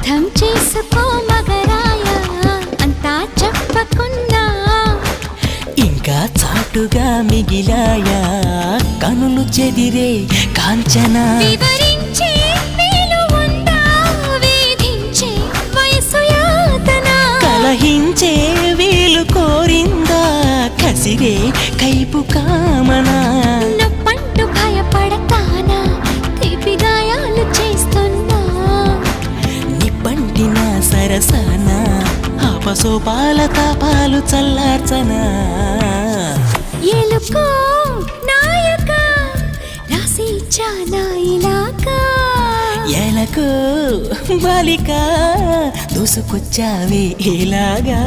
అర్థం చేసుకో మగరాయ అంతా చెప్పకున్నా ఇంకా చాటుగా మిగిలాయా కనులు చెదిరే కాంచనా వివరించే వీలు ఉందా వేధించే వయసు యాతన కలహించే వీలు కోరిందా కసిరే కైపు కామనా నొప్పంటూ భయపడతానా తీపి గాయాలు చేస్తున్నా నిప్పంటిన సరసన ఆపసోపాల తాపాలు చల్లార్చనా ఎలుకో నాయక రాసి చానా ఇలాగా ఎలకు బాలిక దూసుకొచ్చావే ఇలాగా